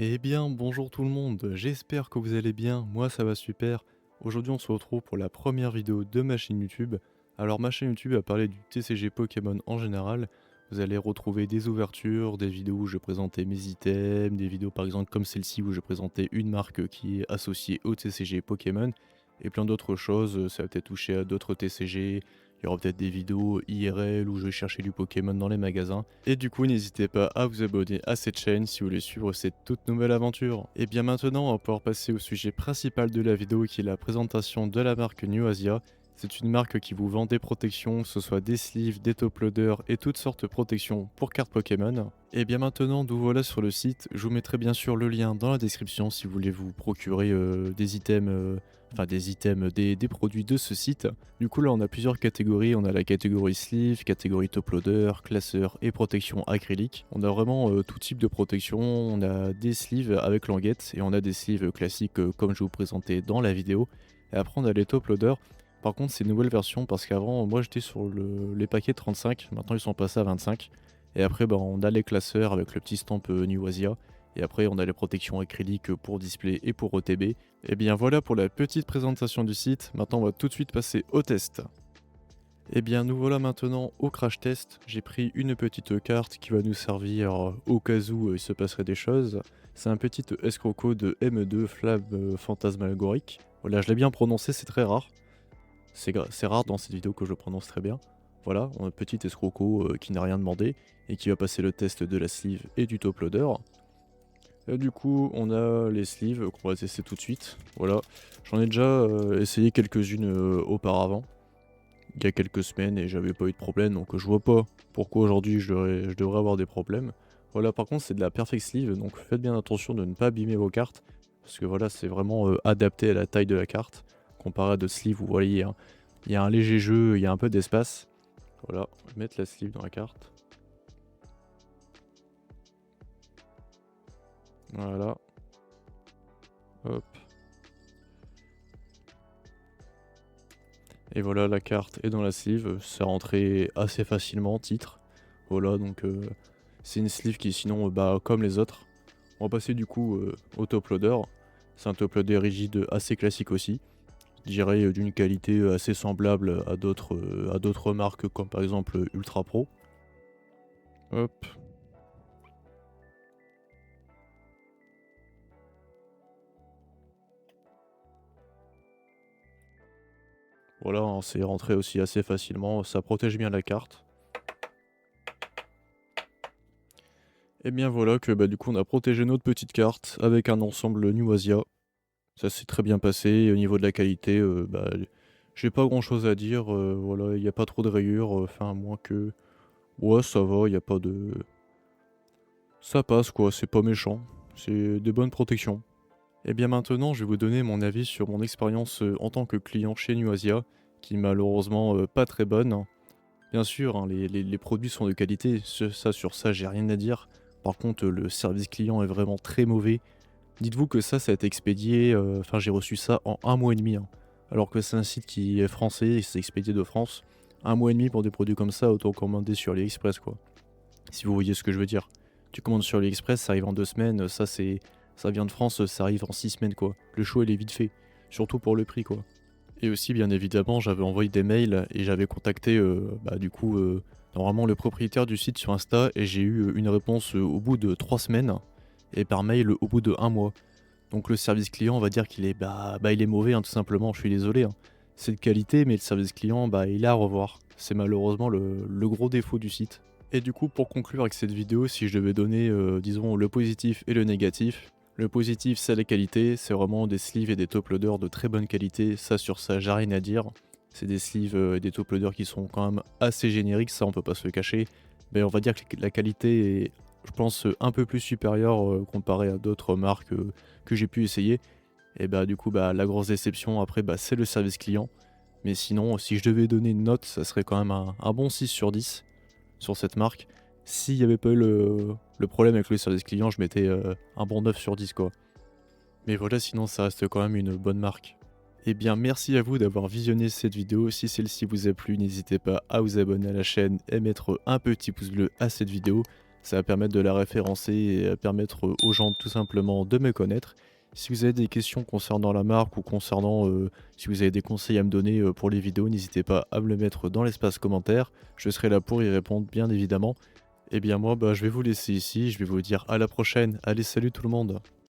Eh bien, bonjour tout le monde, j'espère que vous allez bien, moi ça va super. Aujourd'hui on se retrouve pour la première vidéo de ma chaîne YouTube. Alors ma chaîne YouTube va parler du TCG Pokémon en général. Vous allez retrouver des ouvertures, des vidéos où je présentais mes items, des vidéos par exemple comme celle-ci où je présentais une marque qui est associée au TCG Pokémon. Et plein d'autres choses, ça va peut-être toucher à d'autres TCG, il y aura peut-être des vidéos IRL où je vais chercher du Pokémon dans les magasins. Et du coup, n'hésitez pas à vous abonner à cette chaîne si vous voulez suivre cette toute nouvelle aventure. Et bien maintenant, on va pouvoir passer au sujet principal de la vidéo qui est la présentation de la marque New Asia. C'est une marque qui vous vend des protections, que ce soit des sleeves, des top loaders et toutes sortes de protections pour cartes Pokémon. Et bien maintenant, nous voilà sur le site. Je vous mettrai bien sûr le lien dans la description si vous voulez vous procurer des items, des produits de ce site. Du coup là on a plusieurs catégories, on a la catégorie sleeve, catégorie top loader, classeur et protection acrylique. On a vraiment tout type de protection, on a des sleeves avec languettes et on a des sleeves classiques comme je vous présentais dans la vidéo. Et après on a les top loaders. Par contre c'est une nouvelle version parce qu'avant moi j'étais sur les paquets 35, maintenant ils sont passés à 25. Et après bah, on a les classeurs avec le petit stamp New Asia. Et après on a les protections acryliques pour display et pour OTB. Et bien voilà pour la petite présentation du site, maintenant on va tout de suite passer au test. Et bien nous voilà maintenant au crash test, j'ai pris une petite carte qui va nous servir au cas où il se passerait des choses. C'est un petit escroco de M2 Flamme Fantasmagorique. Voilà, je l'ai bien prononcé, c'est très rare. C'est rare dans cette vidéo que je le prononce très bien. Voilà, on a un petit escroco qui n'a rien demandé et qui va passer le test de la sleeve et du top loader. Du coup, on a les sleeves qu'on va tester tout de suite. Voilà, j'en ai déjà essayé quelques-unes auparavant, il y a quelques semaines, et j'avais pas eu de problème, donc je vois pas pourquoi aujourd'hui je devrais avoir des problèmes. Voilà, par contre, c'est de la perfect sleeve, donc faites bien attention de ne pas abîmer vos cartes, parce que voilà, c'est vraiment adapté à la taille de la carte, comparé à d'autres sleeves, vous voyez, hein, il y a un léger jeu, il y a un peu d'espace. Voilà, on va mettre la sleeve dans la carte. Voilà, hop. Et voilà, la carte est dans la sleeve, c'est rentré assez facilement, titre. Voilà, donc c'est une sleeve qui est sinon bah, comme les autres. On va passer du coup au top loader. C'est un top loader rigide assez classique aussi. Je dirais d'une qualité assez semblable à d'autres marques comme par exemple Ultra Pro. Hop. Voilà, hein, c'est rentré aussi assez facilement, ça protège bien la carte. Et bien voilà que bah, du coup on a protégé notre petite carte avec un ensemble New Asia. Ça s'est très bien passé et au niveau de la qualité, bah, j'ai pas grand chose à dire, voilà, il y a pas trop de rayures, enfin à moins que ouais ça va, il y a pas de ça passe quoi, c'est pas méchant, c'est des bonnes protections. Et bien maintenant, je vais vous donner mon avis sur mon expérience, en tant que client chez Nuasia, qui est malheureusement, pas très bonne. Bien sûr, hein, les produits sont de qualité, sur ça j'ai rien à dire. Par contre, le service client est vraiment très mauvais. Dites-vous que ça a été expédié, enfin j'ai reçu ça en un mois et demi, hein. Alors que c'est un site qui est français et c'est expédié de France. Un mois et demi pour des produits comme ça, autant commander sur AliExpress quoi. Si vous voyez ce que je veux dire. Tu commandes sur AliExpress, ça arrive en 2 semaines, ça vient de France, ça arrive en 6 semaines quoi. Le choix il est vite fait, surtout pour le prix quoi. Et aussi bien évidemment, j'avais envoyé des mails et j'avais contacté, bah, du coup, normalement le propriétaire du site sur Insta et j'ai eu, une réponse, au bout de 3 semaines et par mail au bout de un mois. Donc le service client, on va dire qu'il est, il est mauvais, hein, tout simplement, je suis désolé, hein. C'est de qualité, mais le service client, bah, il est à revoir. C'est malheureusement le gros défaut du site. Et du coup, pour conclure avec cette vidéo, si je devais donner, disons, le positif et le négatif, le positif, c'est la qualité, c'est vraiment des sleeves et des top loaders de très bonne qualité, ça sur ça, j'ai rien à dire. C'est des sleeves et des top loaders qui sont quand même assez génériques, ça on peut pas se le cacher. Mais on va dire que la qualité est, je pense, un peu plus supérieure comparé à d'autres marques que j'ai pu essayer. Et bah du coup, bah, la grosse déception après, bah, c'est le service client. Mais sinon, si je devais donner une note, ça serait quand même un bon 6 sur 10 sur cette marque. S'il n'y avait pas eu le problème avec le service client, je mettais un bon 9 sur 10 quoi. Mais voilà, sinon ça reste quand même une bonne marque. Eh bien merci à vous d'avoir visionné cette vidéo, si celle-ci vous a plu, n'hésitez pas à vous abonner à la chaîne et mettre un petit pouce bleu à cette vidéo. Ça va permettre de la référencer et permettre aux gens tout simplement de me connaître. Si vous avez des questions concernant la marque ou concernant si vous avez des conseils à me donner pour les vidéos, n'hésitez pas à me le mettre dans l'espace commentaire. Je serai là pour y répondre, bien évidemment. Et bien moi, bah, je vais vous laisser ici. Je vais vous dire à la prochaine. Allez, salut tout le monde.